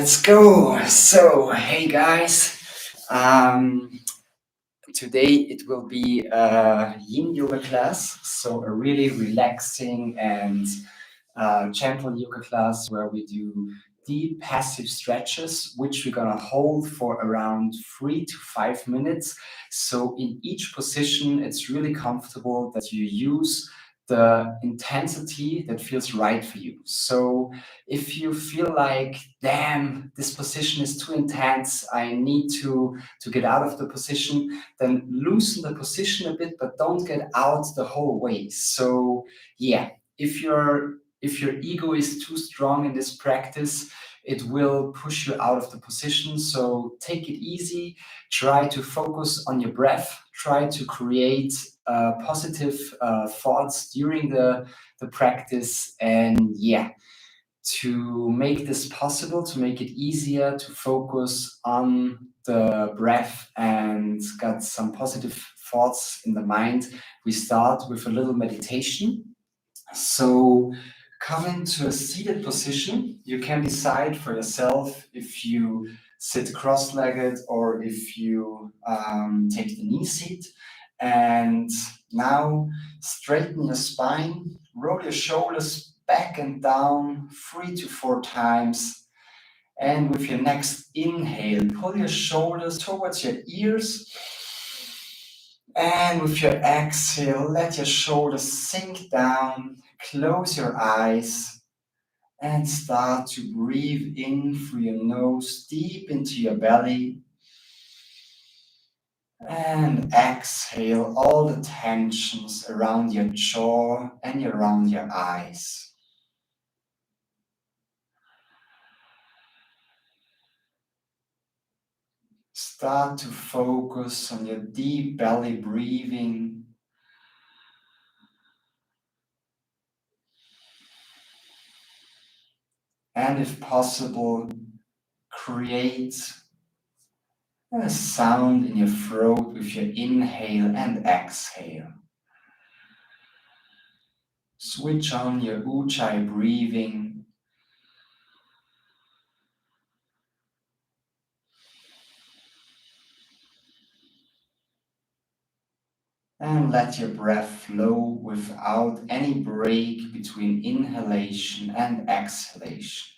Let's go. So, hey guys, today it will be a yin yoga class. So, a really relaxing and gentle yoga class where we do deep passive stretches, which we're gonna hold for around 3 to 5 minutes. So, in each position, it's really comfortable that you use the intensity that feels right for you. So, if you feel like, damn, this position is too intense, I need to get out of the position, then loosen the position a bit, but don't get out the whole way. So yeah, if your ego is too strong in this practice, it will push you out of the position. So take it easy, try to focus on your breath, try to create positive thoughts during the practice, and yeah, to make this possible, to make it easier to focus on the breath and got some positive thoughts in the mind, we start with a little meditation. So come into a seated position. You can decide for yourself if you sit cross-legged or if you take the knee seat. And now straighten your spine, roll your shoulders back and down 3 to 4 times. And with your next inhale, pull your shoulders towards your ears. And with your exhale, let your shoulders sink down, close your eyes, and start to breathe in through your nose deep into your belly. And exhale all the tensions around your jaw and around your eyes. Start to focus on your deep belly breathing. And if possible, create a sound in your throat with your inhale and exhale. Switch on your Ujjayi breathing. And let your breath flow without any break between inhalation and exhalation.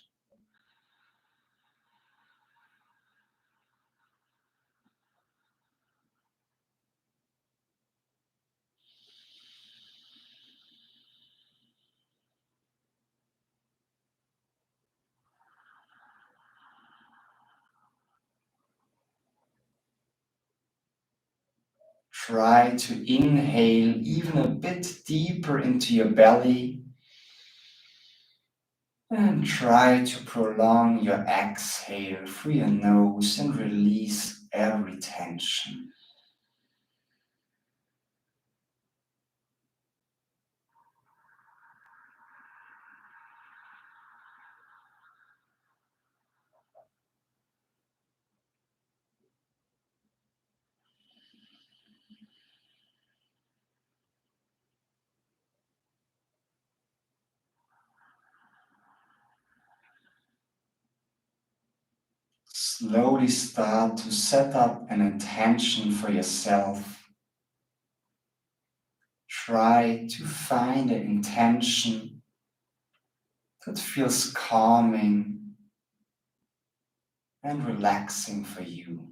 Try to inhale even a bit deeper into your belly. And try to prolong your exhale through your nose and release every tension. Slowly start to set up an intention for yourself. Try to find an intention that feels calming and relaxing for you.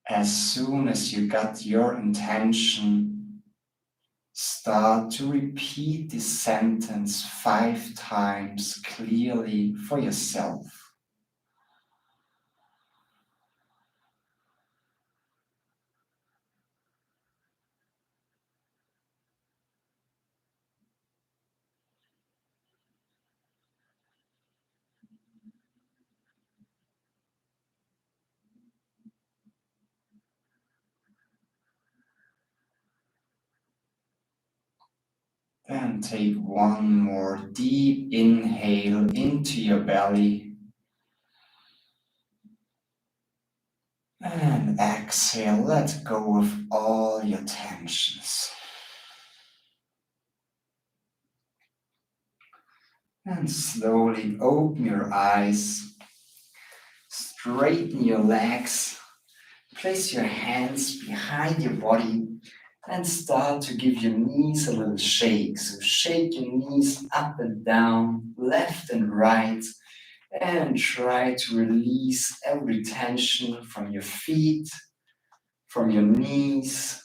As soon as you got your intention, start to repeat this sentence 5 times clearly for yourself. Then take one more deep inhale into your belly. And exhale, let go of all your tensions. And slowly open your eyes, straighten your legs, place your hands behind your body and start to give your knees a little shake. So shake your knees up and down, left and right, and try to release every tension from your feet, from your knees,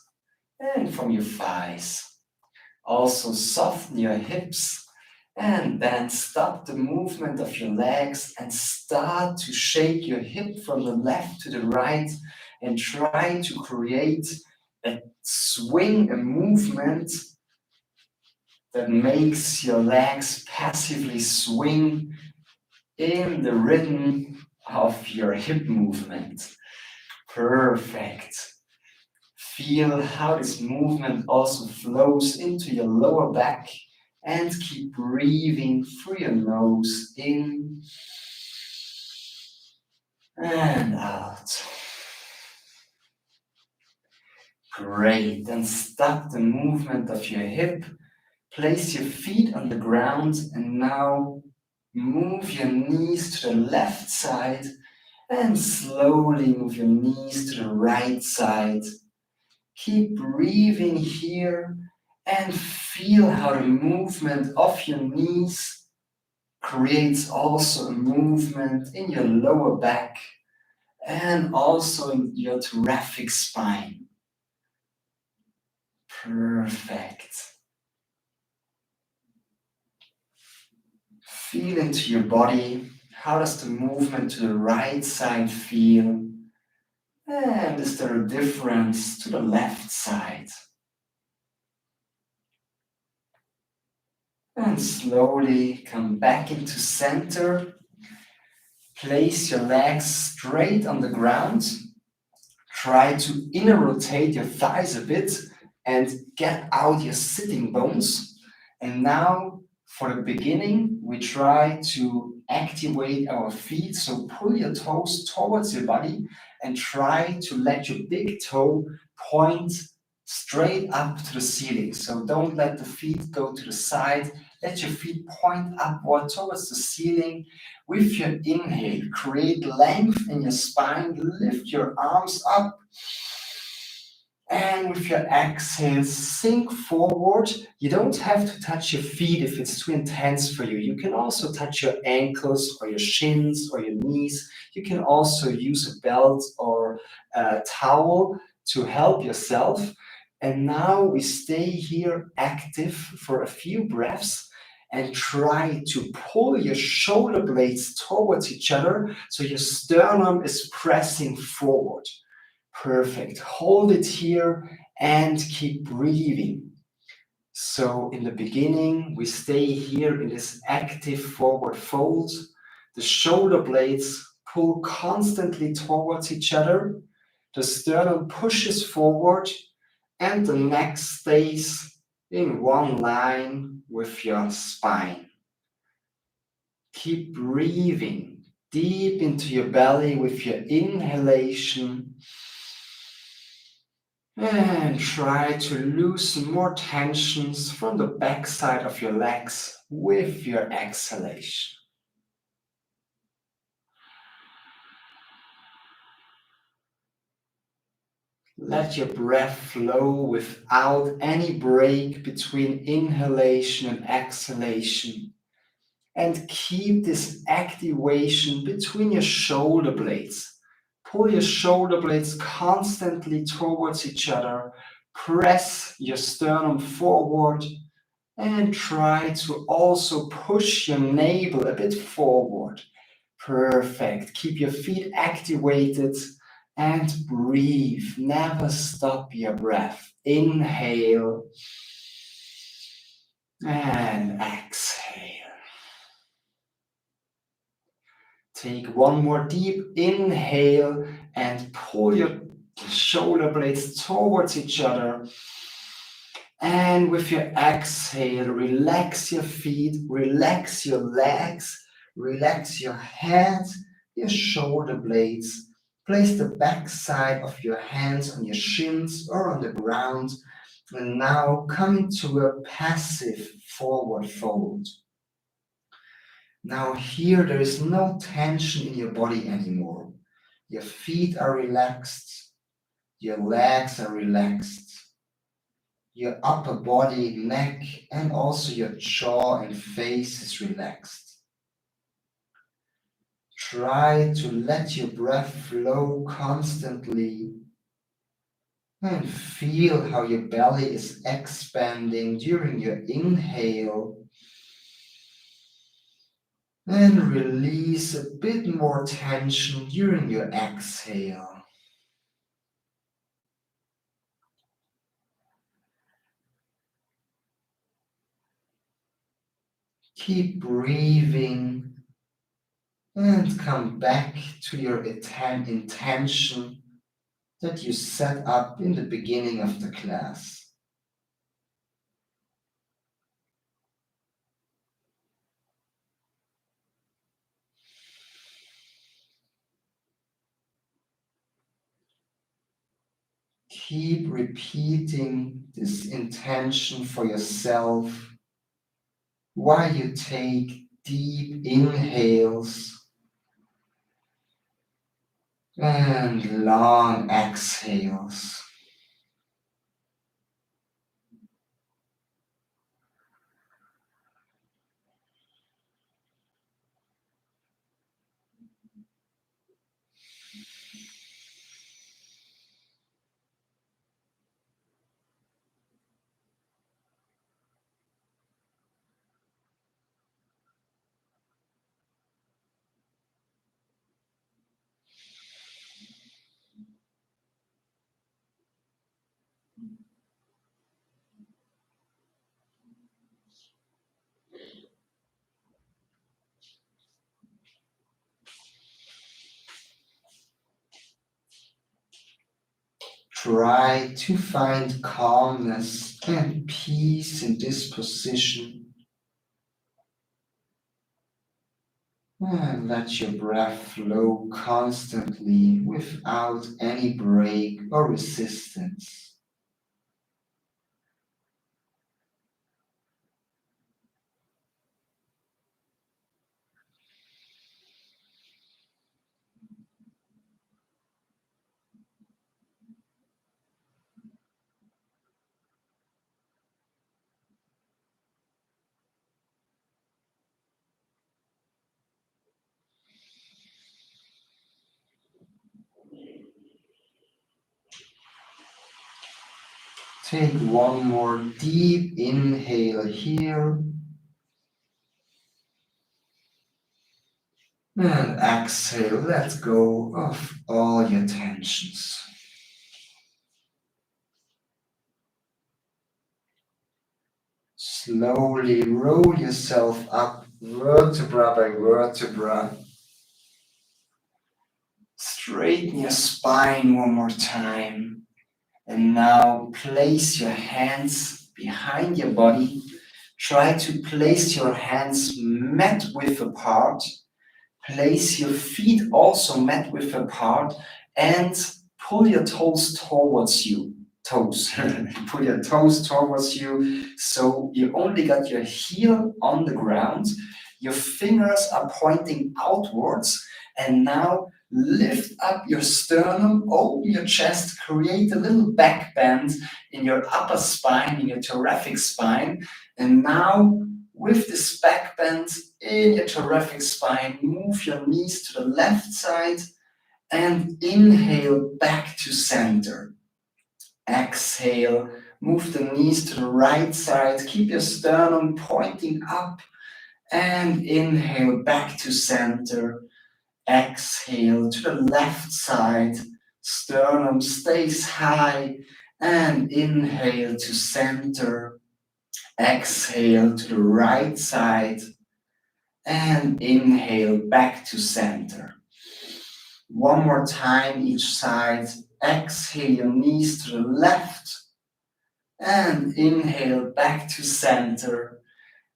and from your thighs. Also soften your hips and then stop the movement of your legs and start to shake your hip from the left to the right and try to create a swing, a movement that makes your legs passively swing in the rhythm of your hip movement. Perfect. Feel how this movement also flows into your lower back and keep breathing through your nose in and out. Great. Then stop the movement of your hip. Place your feet on the ground and now move your knees to the left side and slowly move your knees to the right side. Keep breathing here and feel how the movement of your knees creates also a movement in your lower back and also in your thoracic spine. Perfect. Feel into your body. How does the movement to the right side feel? And is there a difference to the left side? And slowly come back into center. Place your legs straight on the ground. Try to inner rotate your thighs a bit and get out your sitting bones. And now for the beginning, we try to activate our feet. So pull your toes towards your body and try to let your big toe point straight up to the ceiling. So don't let the feet go to the side. Let your feet point upward towards the ceiling. With your inhale, create length in your spine, lift your arms up. And with your exhale, sink forward. You don't have to touch your feet if it's too intense for you. You can also touch your ankles or your shins or your knees. You can also use a belt or a towel to help yourself. And now we stay here active for a few breaths and try to pull your shoulder blades towards each other so your sternum is pressing forward. Perfect. Hold it here and keep breathing. So in the beginning, we stay here in this active forward fold. The shoulder blades pull constantly towards each other. The sternum pushes forward and the neck stays in one line with your spine. Keep breathing deep into your belly with your inhalation and try to loosen more tensions from the backside of your legs with your exhalation. Let your breath flow without any break between inhalation and exhalation. And keep this activation between your shoulder blades. Pull your shoulder blades constantly towards each other. Press your sternum forward and try to also push your navel a bit forward. Perfect. Keep your feet activated and breathe. Never stop your breath. Inhale and exhale. Take one more deep inhale and pull your shoulder blades towards each other. And with your exhale, relax your feet, relax your legs, relax your head, your shoulder blades. Place the back side of your hands on your shins or on the ground. And now come into a passive forward fold. Now here there is no tension in your body anymore. Your feet are relaxed, your legs are relaxed. Your upper body, neck, and also your jaw and face is relaxed. Try to let your breath flow constantly and feel how your belly is expanding during your inhale and release a bit more tension during your exhale. Keep breathing and come back to your intention that you set up in the beginning of the class. Keep repeating this intention for yourself while you take deep inhales and long exhales. Try to find calmness and peace in this position. And let your breath flow constantly without any break or resistance. Take one more deep inhale here. And exhale, let go of all your tensions. Slowly roll yourself up vertebra by vertebra. Straighten your spine one more time. And now place your hands behind your body. Try to place your hands mat width apart. Place your feet also mat width apart and pull your toes towards you. Pull your toes towards you. So you only got your heel on the ground. Your fingers are pointing outwards. And now lift up your sternum, open your chest, create a little back bend in your upper spine, in your thoracic spine. And now with this back bend in your thoracic spine, move your knees to the left side and inhale back to center. Exhale, move the knees to the right side, keep your sternum pointing up and inhale back to center. Exhale to the left side, sternum stays high and inhale to center. Exhale to the right side and inhale back to center. One more time each side. Exhale your knees to the left And inhale back to center.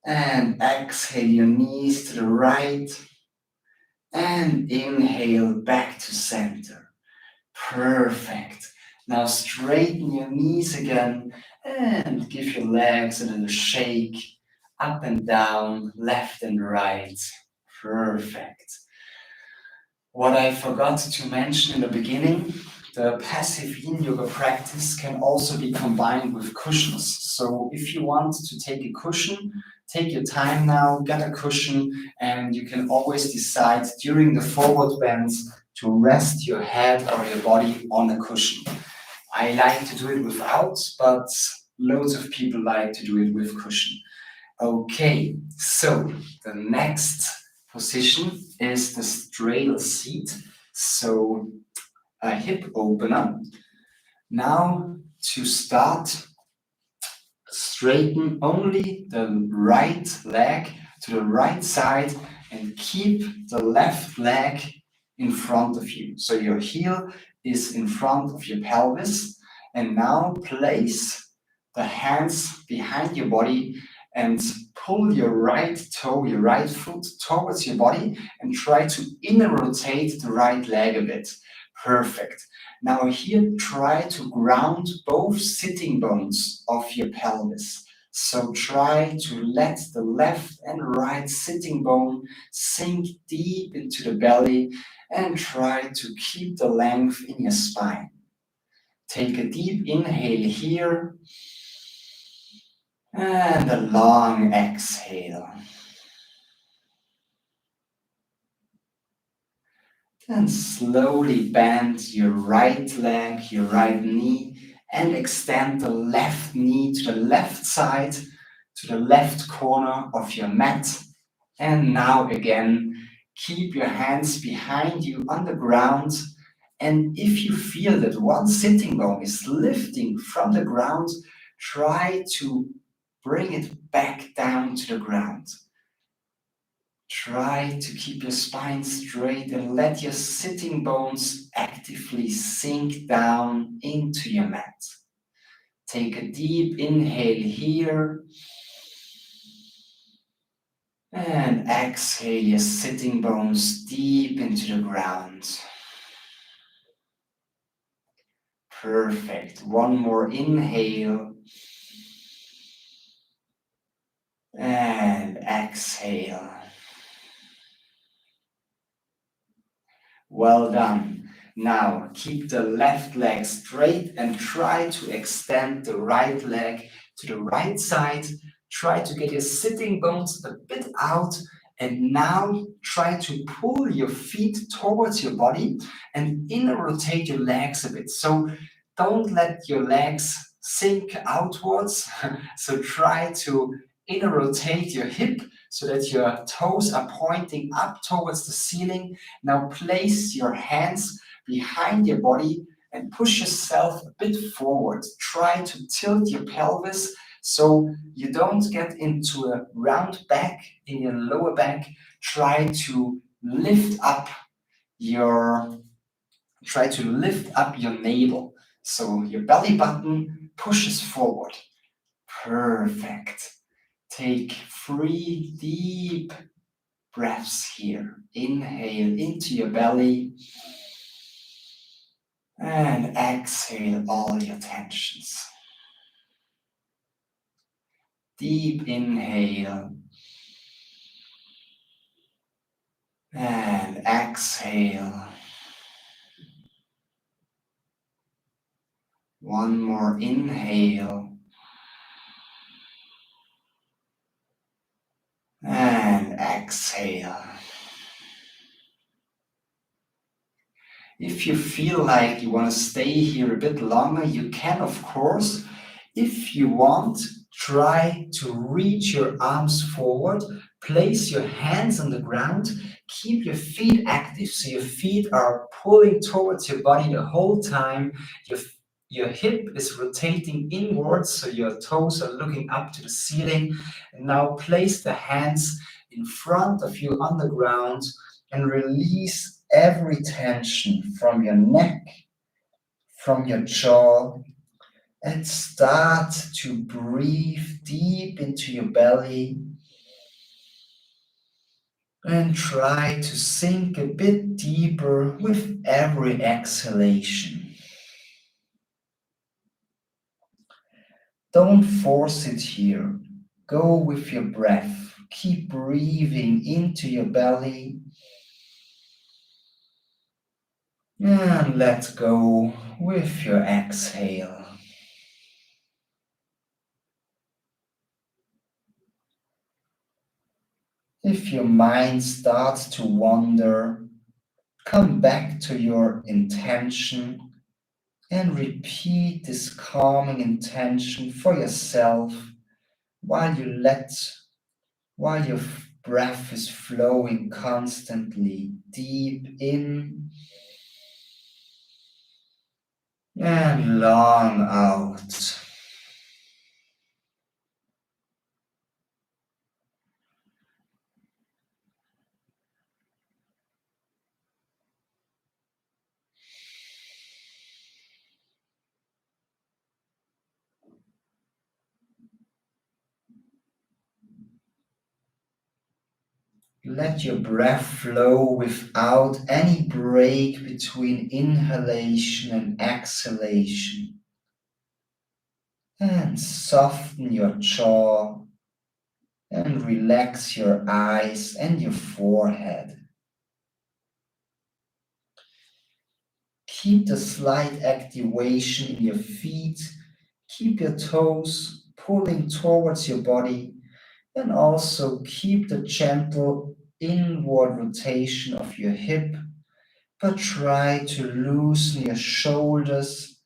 And exhale your knees to the right. And inhale back to center. Perfect. Now straighten your knees again and give your legs a little shake up and down, left and right. Perfect. What I forgot to mention in the beginning, the passive yin yoga practice can also be combined with cushions. So if you want to take a cushion, take your time now, get a cushion, and you can always decide during the forward bends to rest your head or your body on a cushion. I like to do it without, but loads of people like to do it with cushion. Okay, so the next position is the straddle seat. So a hip opener. Now to start, straighten only the right leg to the right side and keep the left leg in front of you. So your heel is in front of your pelvis. And now place the hands behind your body and pull your right toe, your right foot towards your body and try to inner rotate the right leg a bit. Perfect. Now here, try to ground both sitting bones of your pelvis. So try to let the left and right sitting bone sink deep into the belly and try to keep the length in your spine. Take a deep inhale here and a long exhale. And slowly bend your right leg, your right knee, and extend the left knee to the left side, to the left corner of your mat. And now again, keep your hands behind you on the ground. And if you feel that one sitting bone is lifting from the ground, try to bring it back down to the ground. Try to keep your spine straight and let your sitting bones actively sink down into your mat. Take a deep inhale here. And exhale your sitting bones deep into the ground. Perfect. One more inhale. And exhale. Well done. Now keep the left leg straight and try to extend the right leg to the right side. Try to get your sitting bones a bit out and now try to pull your feet towards your body and inner rotate your legs a bit. So don't let your legs sink outwards. So try to inner rotate your hip so that your toes are pointing up towards the ceiling. Now place your hands behind your body and push yourself a bit forward. Try to tilt your pelvis so you don't get into a round back in your lower back. Try to lift up your navel. So your belly button pushes forward. Perfect. Take 3 deep breaths here. Inhale into your belly and exhale all your tensions. Deep inhale and exhale. One more inhale and exhale. If you feel like you want to stay here a bit longer, you can, of course. If you want, try to reach your arms forward, place your hands on the ground, keep your feet active so your feet are pulling towards your body the whole time. Your hip is rotating inwards so your toes are looking up to the ceiling. And now place the hands in front of you on the ground and release every tension from your neck, from your jaw, And start to breathe deep into your belly and try to sink a bit deeper with every exhalation. Don't force it here. Go with your breath. Keep breathing into your belly and let go with your exhale. If your mind starts to wander, come back to your intention and repeat this calming intention for yourself while while your breath is flowing constantly deep in and long out. Let your breath flow without any break between inhalation and exhalation. And soften your jaw and relax your eyes and your forehead. Keep the slight activation in your feet. Keep your toes pulling towards your body and also keep the gentle inward rotation of your hip, but try to loosen your shoulders.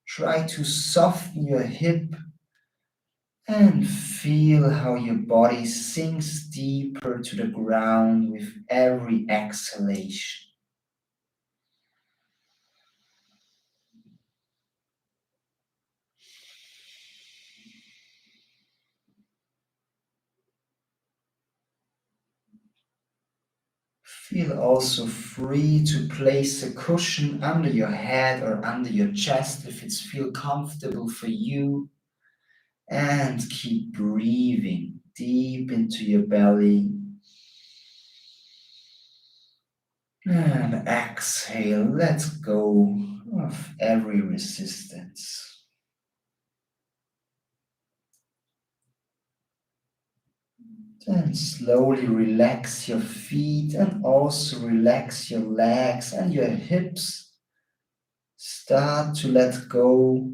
Try to soften your hip and feel how your body sinks deeper to the ground with every exhalation. Feel also free to place a cushion under your head or under your chest if it's feel comfortable for you. And keep breathing deep into your belly. And exhale, let go of every resistance. Then slowly relax your feet and also relax your legs and your hips. Start to let go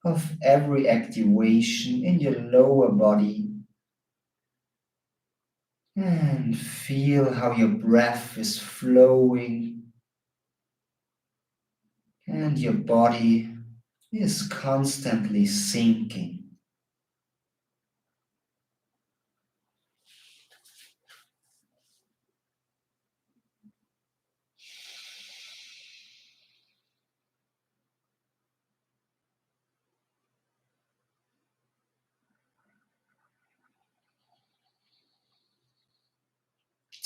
of every activation in your lower body and feel how your breath is flowing and your body is constantly sinking.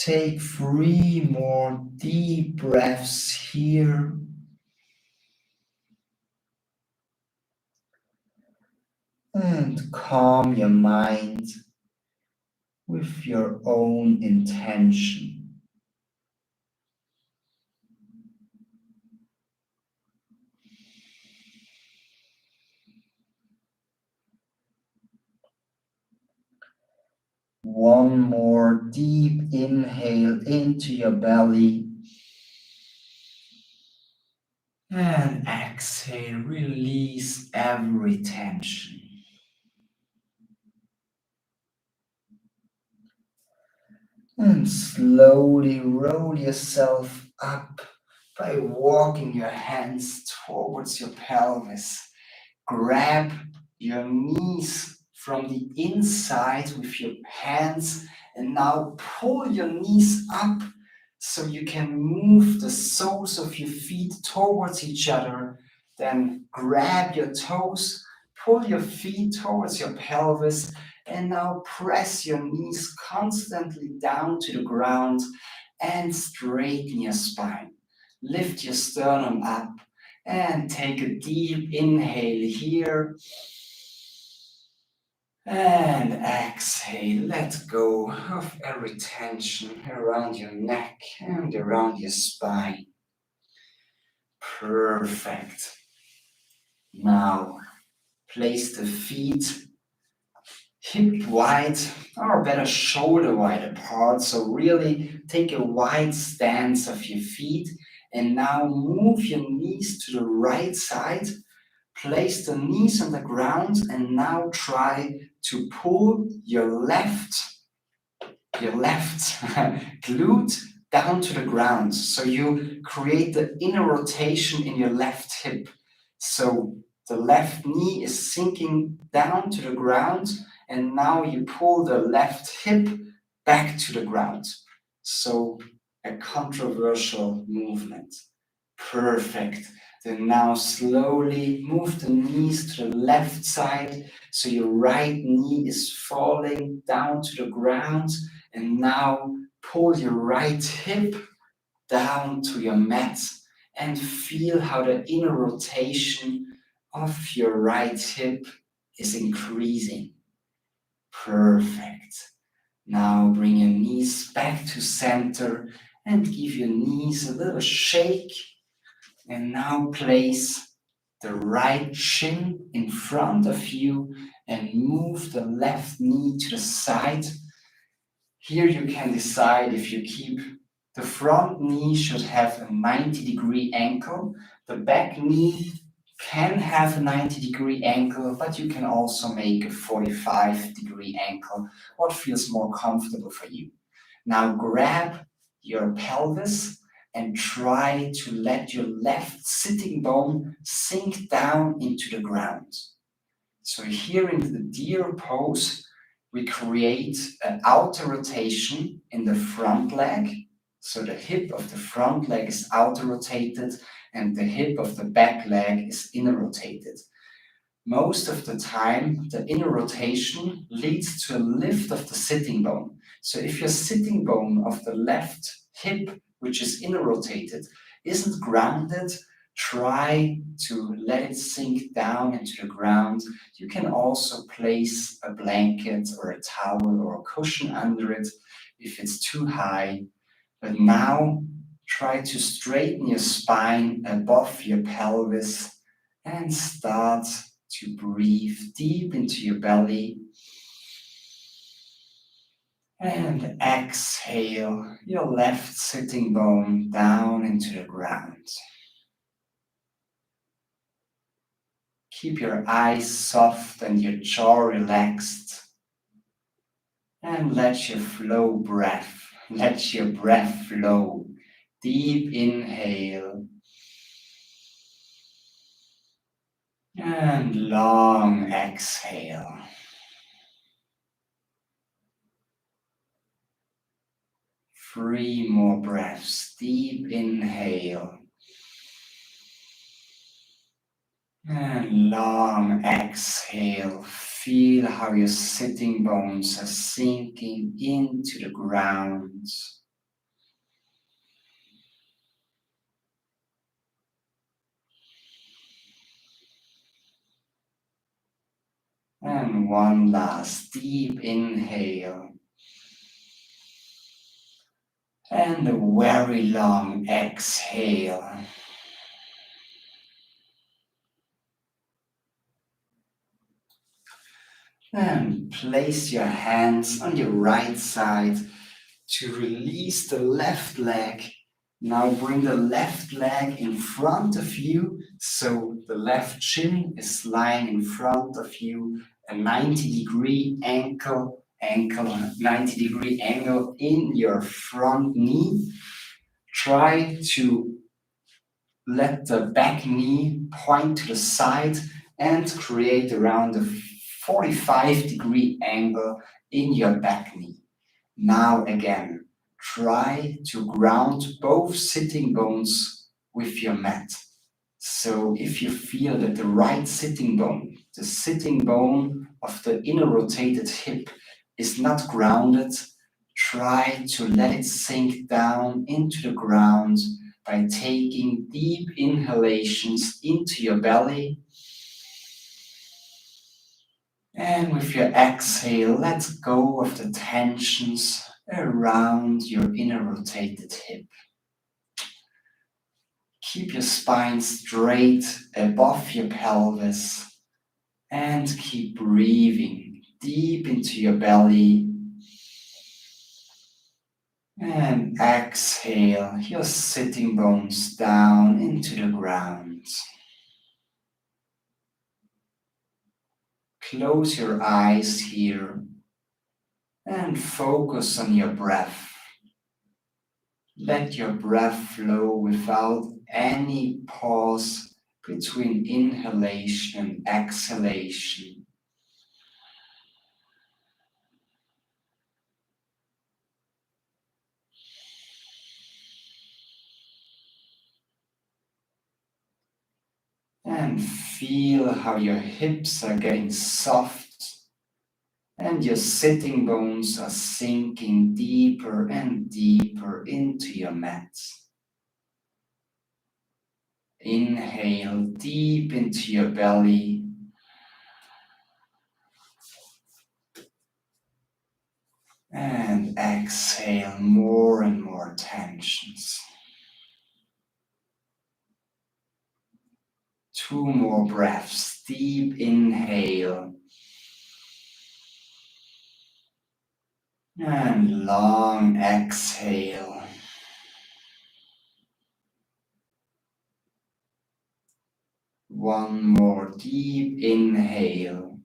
Take 3 more deep breaths here. And calm your mind with your own intention. One more deep inhale into your belly. And exhale, release every tension. And slowly roll yourself up by walking your hands towards your pelvis. Grab your knees from the inside with your hands and now pull your knees up so you can move the soles of your feet towards each other. Then grab your toes, pull your feet towards your pelvis, and now press your knees constantly down to the ground and straighten your spine. Lift your sternum up And take a deep inhale here. And exhale, let go of every tension around your neck and around your spine. Perfect. Now, place the feet hip wide, or better shoulder wide apart. So really take a wide stance of your feet. And now move your knees to the right side. Place the knees on the ground and now try to pull your left glute down to the ground. So you create the inner rotation in your left hip. So the left knee is sinking down to the ground, and now you pull the left hip back to the ground. So a controversial movement. Perfect. Then now slowly move the knees to the left side, so your right knee is falling down to the ground, and now pull your right hip down to your mat and feel how the inner rotation of your right hip is increasing. Perfect. Now bring your knees back to center and give your knees a little shake. And now place the right shin in front of you and move the left knee to the side. Here you can decide if you keep the front knee should have a 90-degree angle. The back knee can have a 90-degree angle, but you can also make a 45-degree angle, what feels more comfortable for you. Now grab your pelvis and try to let your left sitting bone sink down into the ground. So here in the deer pose, we create an outer rotation in the front leg. So the hip of the front leg is outer rotated and the hip of the back leg is inner rotated. Most of the time, the inner rotation leads to a lift of the sitting bone. So if your sitting bone of the left hip, which is inner rotated, isn't grounded, try to let it sink down into the ground. You can also place a blanket or a towel or a cushion under it if it's too high. But now try to straighten your spine above your pelvis and start to breathe deep into your belly. And exhale your left sitting bone down into the ground. Keep your eyes soft and your jaw relaxed. And let your breath flow. Deep inhale. And long exhale. 3 more breaths. Deep inhale. And long exhale. Feel how your sitting bones are sinking into the ground. And one last deep inhale. And a very long exhale. And place your hands on your right side to release the left leg. Now bring the left leg in front of you, so the left shin is lying in front of you, a 90-degree 90-degree angle in your front knee. Try to let the back knee point to the side and create around a 45-degree angle in your back knee. Now again, try to ground both sitting bones with your mat. So if you feel that the right sitting bone, the sitting bone of the inner rotated hip is not grounded, try to let it sink down into the ground by taking deep inhalations into your belly. And with your exhale, let go of the tensions around your inner rotated hip. Keep your spine straight above your pelvis and keep breathing deep into your belly. And exhale your sitting bones down into the ground. Close your eyes here and focus on your breath. Let your breath flow without any pause between inhalation and exhalation. And feel how your hips are getting soft and your sitting bones are sinking deeper and deeper into your mat. Inhale deep into your belly. And exhale more and more tensions. 2 more breaths. Deep inhale. And long exhale. One more deep inhale.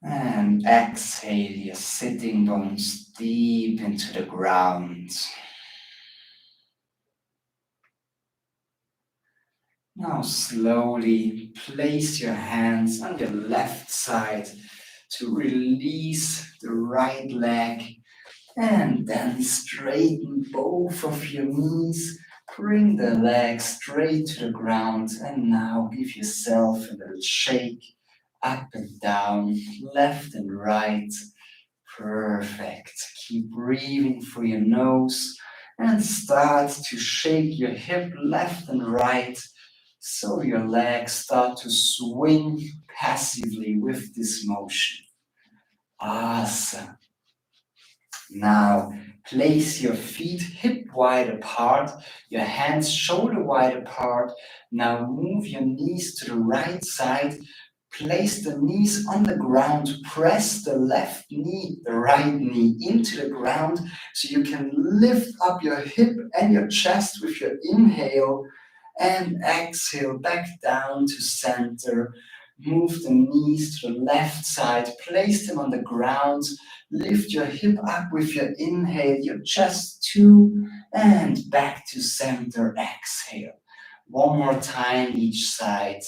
And exhale your sitting bones deep into the ground. Now slowly place your hands on your left side to release the right leg and then straighten both of your knees. Bring the legs straight to the ground and now give yourself a little shake up and down, left and right. Perfect. Keep breathing through your nose and start to shake your hip left and right so your legs start to swing passively with this motion. Awesome. Now place your feet hip wide apart, your hands shoulder wide apart. Now move your knees to the right side. Place the knees on the ground. Press the left knee, the right knee into the ground so you can lift up your hip and your chest with your inhale and exhale back down to center. Move the knees to the left side. Place them on the ground. Lift your hip up with your inhale, your chest too, and back to center. Exhale. One more time each side.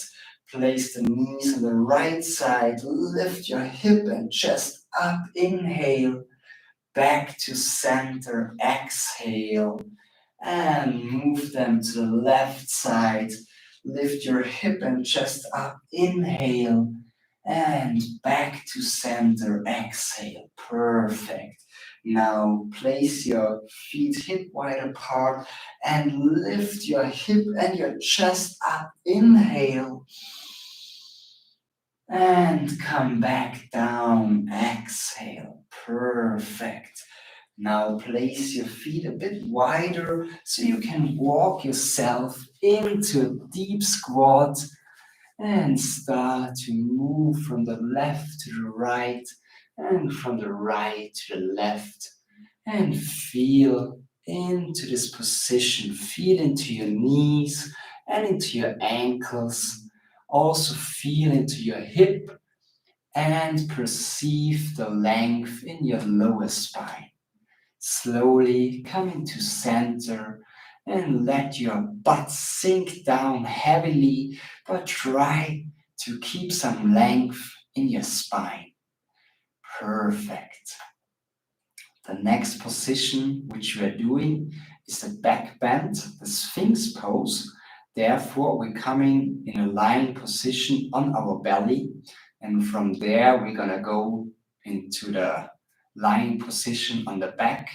Place the knees on the right side. Lift your hip and chest up. Inhale. Back to center. Exhale. And move them to the left side. Lift your hip and chest up. Inhale. And back to center. Exhale. Perfect. Now place your feet hip wide apart and lift your hip and your chest up. Inhale. And come back down. Exhale. Perfect. Now place your feet a bit wider so you can walk yourself into a deep squat and start to move from the left to the right and from the right to the left and feel into this position. Feel into your knees and into your ankles. Also feel into your hip and perceive the length in your lower spine. Slowly come into center and let your butt sink down heavily, but try to keep some length in your spine. Perfect. The next position which we are doing is the back bend, the Sphinx pose. Therefore, we're coming in a lying position on our belly, and from there we're gonna go into the lying position on the back,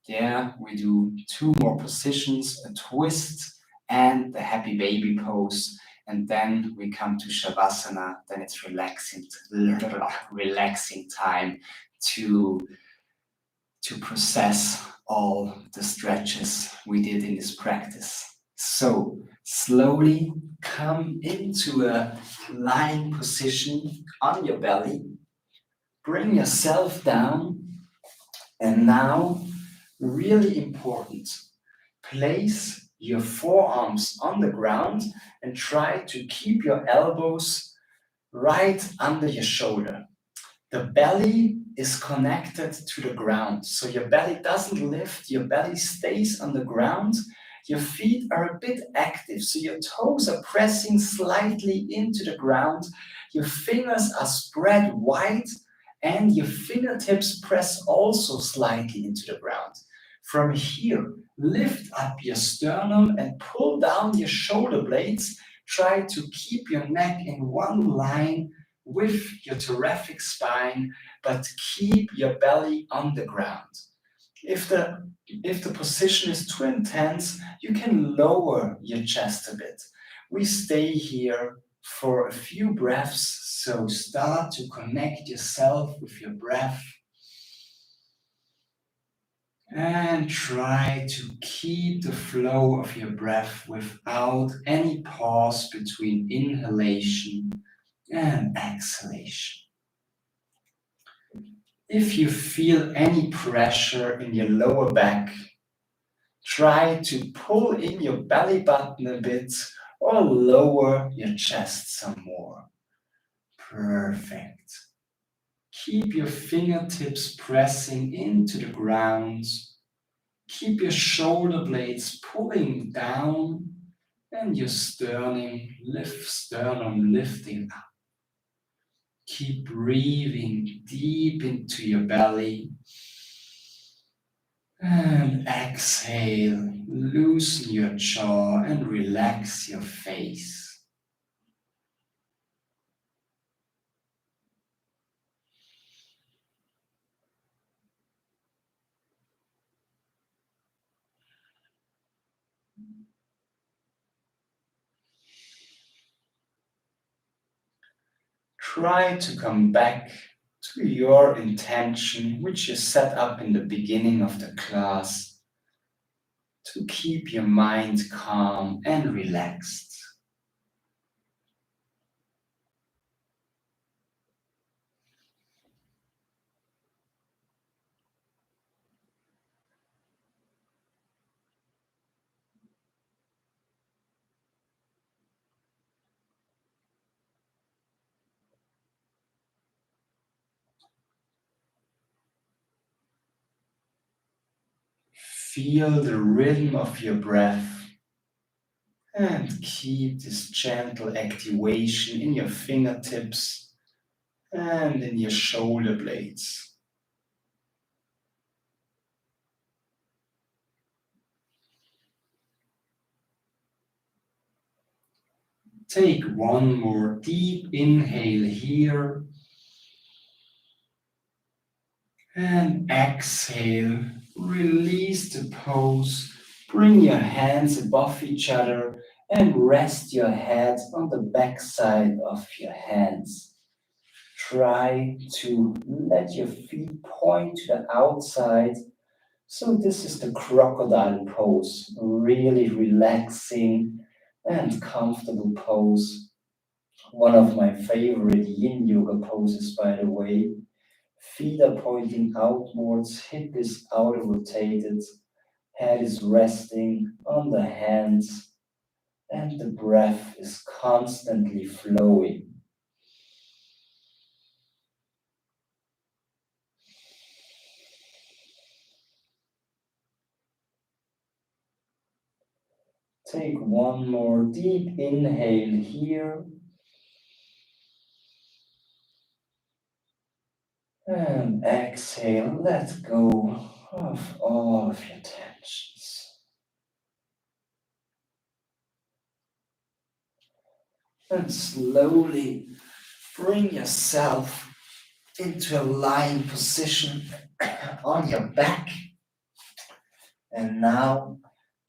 There we do 2 more positions, a twist and the happy baby pose. And then we come to Shavasana, then it's relaxing time to process all the stretches we did in this practice. So slowly come into a lying position on your belly, bring yourself down, and now, really important, place your forearms on the ground and try to keep your elbows right under your shoulder. The belly is connected to the ground, so your belly doesn't lift, your belly stays on the ground. Your feet are a bit active, so your toes are pressing slightly into the ground. Your fingers are spread wide, and your fingertips press also slightly into the ground. From here, lift up your sternum and pull down your shoulder blades. Try to keep your neck in one line with your thoracic spine, but keep your belly on the ground. If the position is too intense, you can lower your chest a bit. We stay here for a few breaths, so start to connect yourself with your breath. And try to keep the flow of your breath without any pause between inhalation and exhalation. If you feel any pressure in your lower back, try to pull in your belly button a bit or lower your chest some more. Perfect. Keep your fingertips pressing into the ground. Keep your shoulder blades pulling down and your sternum lifting up. Keep breathing deep into your belly. And exhale, loosen your jaw and relax your face. Try to come back to your intention, which you set up in the beginning of the class, to keep your mind calm and relaxed. Feel the rhythm of your breath and keep this gentle activation in your fingertips and in your shoulder blades. Take one more deep inhale here and exhale. Release the pose. Bring your hands above each other and rest your head on the back side of your hands. Try to let your feet point to the outside. So this is the crocodile pose, really relaxing and comfortable pose. One of my favorite yin yoga poses, by the way. Feet are pointing outwards, hip is out rotated, head is resting on the hands, and the breath is constantly flowing. Take one more deep inhale here. And exhale, let go of all of your tensions. And slowly bring yourself into a lying position on your back. And now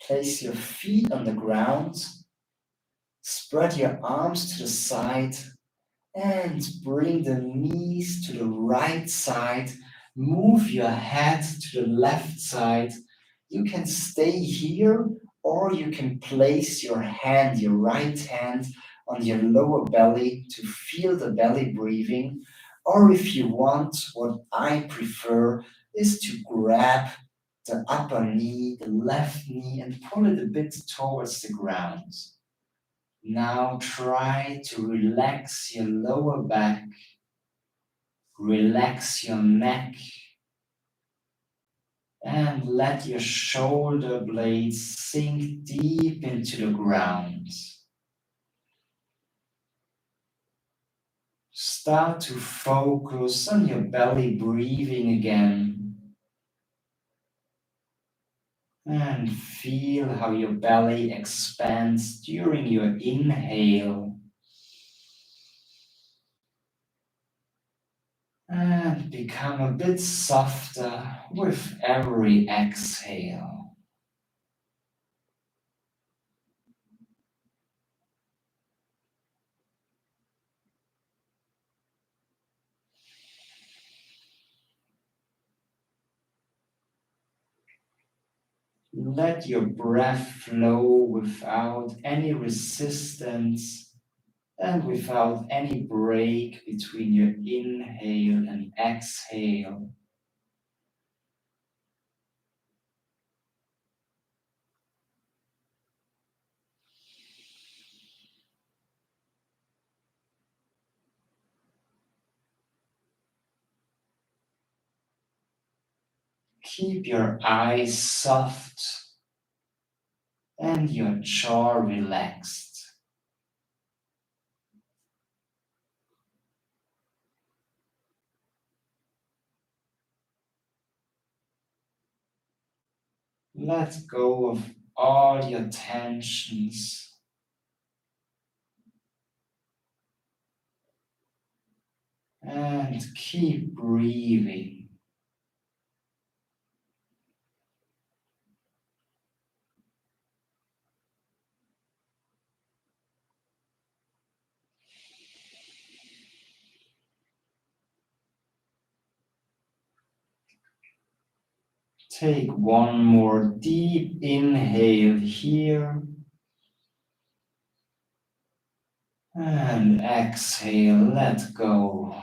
place your feet on the ground, spread your arms to the side, and bring the knees to the right side. Move your head to the left side. You can stay here, or you can place your hand, your right hand, on your lower belly to feel the belly breathing. Or if you want, what I prefer is to grab the upper knee, the left knee, and pull it a bit towards the ground. Now try to relax your lower back, relax your neck, and let your shoulder blades sink deep into the ground. Start to focus on your belly breathing again. And feel how your belly expands during your inhale. And become a bit softer with every exhale. Let your breath flow without any resistance and without any break between your inhale and exhale. Keep your eyes soft and your jaw relaxed. Let go of all your tensions. And keep breathing. Take one more deep inhale here. And exhale, let go.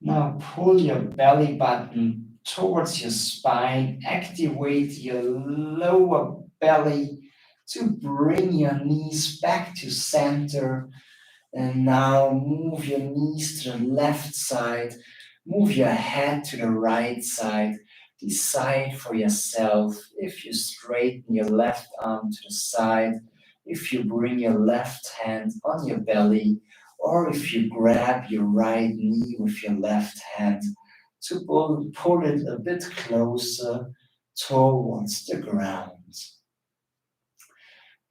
Now pull your belly button towards your spine. Activate your lower belly to bring your knees back to center. And now move your knees to the left side. Move your head to the right side. Decide for yourself if you straighten your left arm to the side, if you bring your left hand on your belly, or if you grab your right knee with your left hand to pull it a bit closer towards the ground.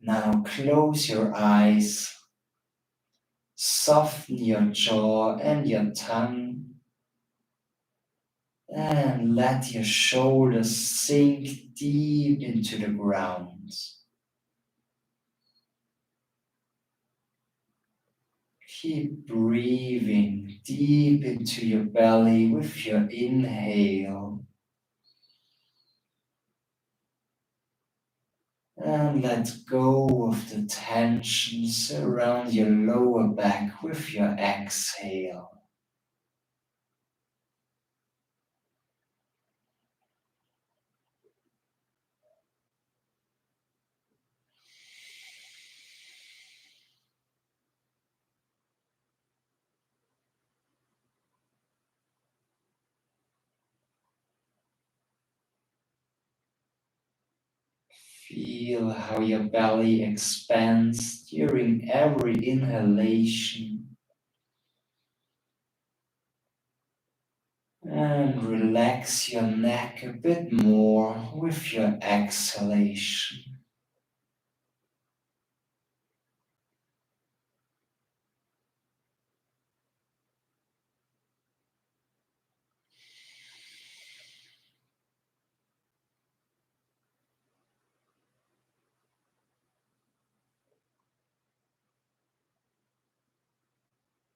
Now close your eyes. Soften your jaw and your tongue, and let your shoulders sink deep into the ground. Keep breathing deep into your belly with your inhale, and let go of the tensions around your lower back with your exhale. Feel how your belly expands during every inhalation and relax your neck a bit more with your exhalation.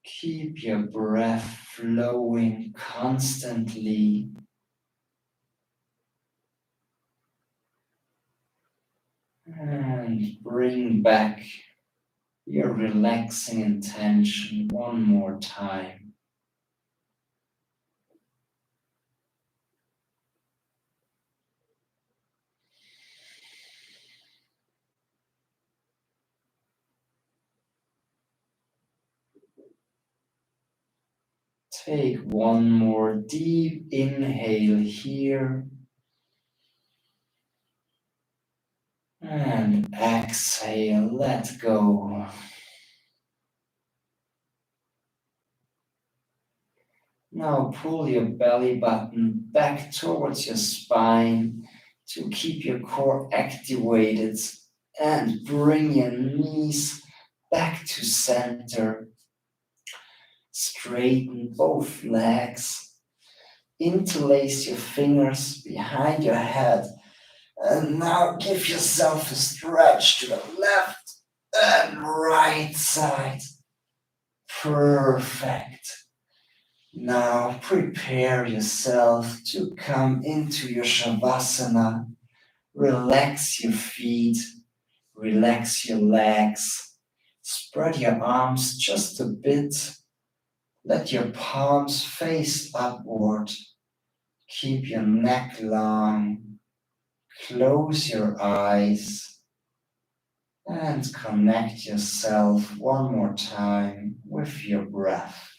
Keep your breath flowing constantly. And bring back your relaxing intention one more time. Take one more deep inhale here. And exhale, let go. Now pull your belly button back towards your spine to keep your core activated and bring your knees back to center. Straighten both legs. Interlace your fingers behind your head. And now give yourself a stretch to the left and right side. Perfect. Now prepare yourself to come into your Shavasana. Relax your feet, relax your legs. Spread your arms just a bit. Let your palms face upward. Keep your neck long. Close your eyes and connect yourself one more time with your breath.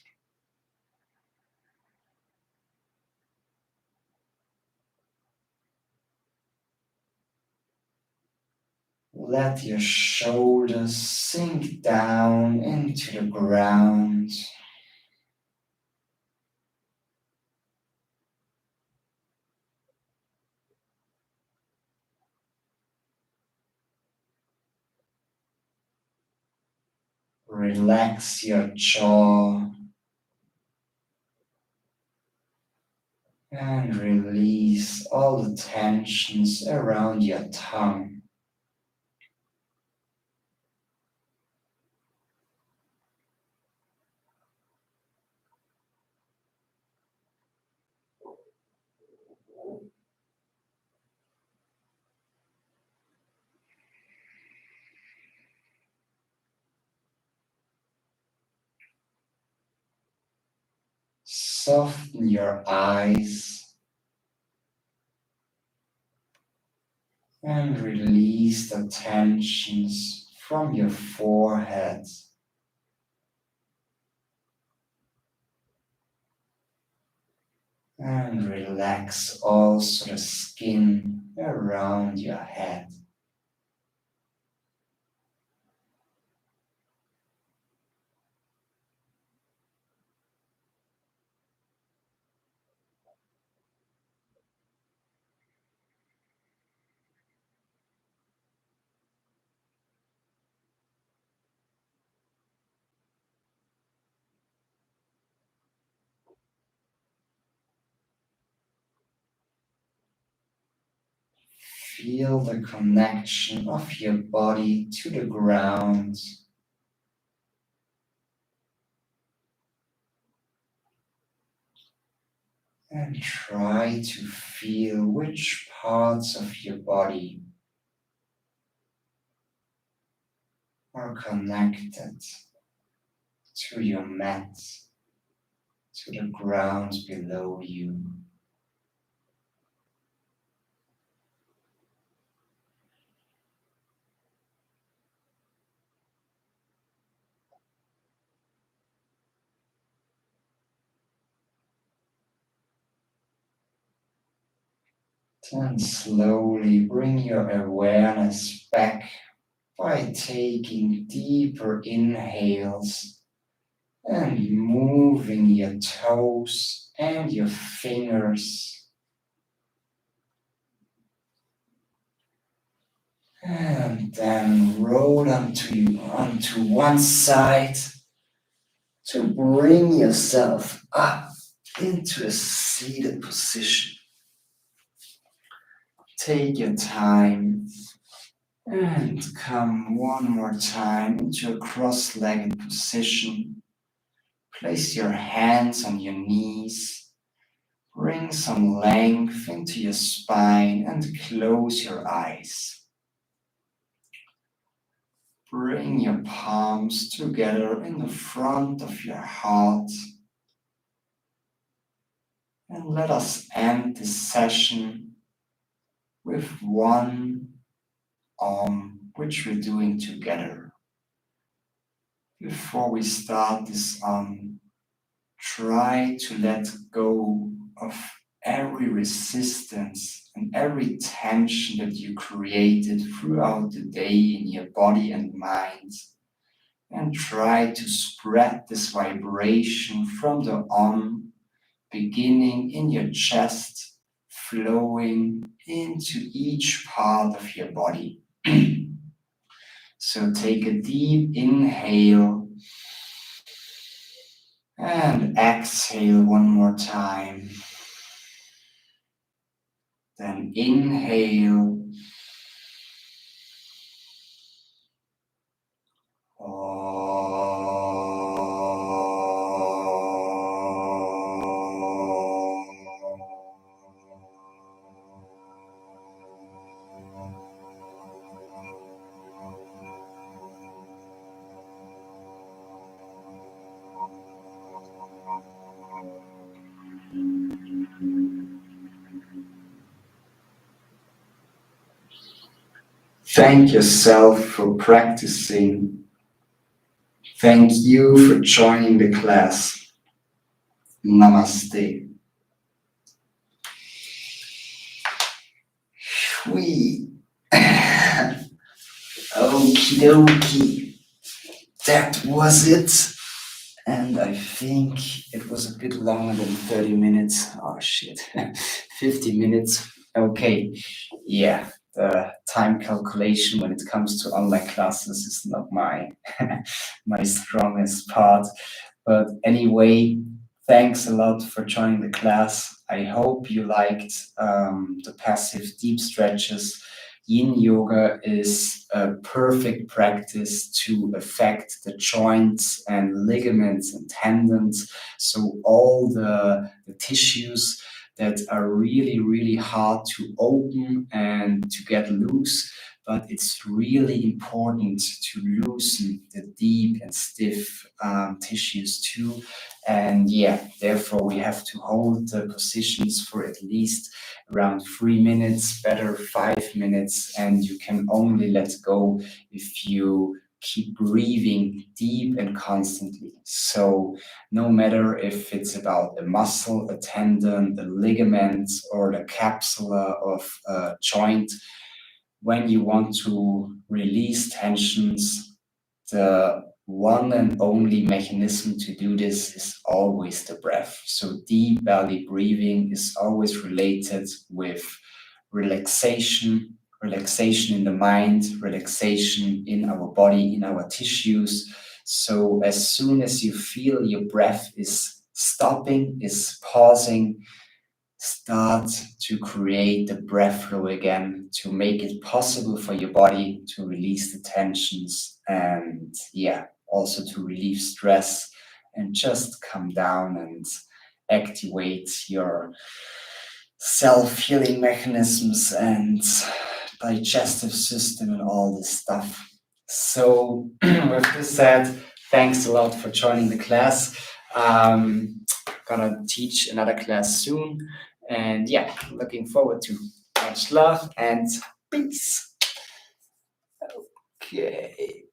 Let your shoulders sink down into the ground. Relax your jaw and release all the tensions around your tongue. Soften your eyes and release the tensions from your forehead. And relax also the skin around your head. Feel the connection of your body to the ground. And try to feel which parts of your body are connected to your mat, to the ground below you. Then slowly bring your awareness back by taking deeper inhales and moving your toes and your fingers. And then roll onto one side to bring yourself up into a seated position. Take your time and come one more time into a cross-legged position. Place your hands on your knees. Bring some length into your spine and close your eyes. Bring your palms together in the front of your heart. And let us end this session with one which we're doing together. Before we start this try to let go of every resistance and every tension that you created throughout the day in your body and mind, and try to spread this vibration from the beginning in your chest, flowing into each part of your body. So take a deep inhale and exhale one more time. Then inhale. Thank yourself for practicing. Thank you for joining the class. Namaste. Okie dokie. That was it. And I think it was a bit longer than 30 minutes. Oh shit, 50 minutes. Okay, yeah, the time calculation when it comes to online classes is not my my strongest part. But anyway, thanks a lot for joining the class. I hope you liked the passive deep stretches. Yin yoga is a perfect practice to affect the joints and ligaments and tendons. So all the tissues that are really, really hard to open and to get loose, but it's really important to loosen the deep and stiff tissues too. And yeah, therefore we have to hold the positions for at least around 3 minutes, better 5 minutes, and you can only let go if you keep breathing deep and constantly. So no matter if it's about a muscle, a tendon, a ligament, or the capsula of a joint, when you want to release tensions, the one and only mechanism to do this is always the breath. So deep belly breathing is always related with relaxation, relaxation in the mind, relaxation in our body, in our tissues. So as soon as you feel your breath is stopping, is pausing, start to create the breath flow again to make it possible for your body to release the tensions and also to relieve stress and just come down and activate your self-healing mechanisms and digestive system and all this stuff. So with this said, thanks a lot for joining the class. Gonna teach another class soon. And looking forward to much love and peace. Okay.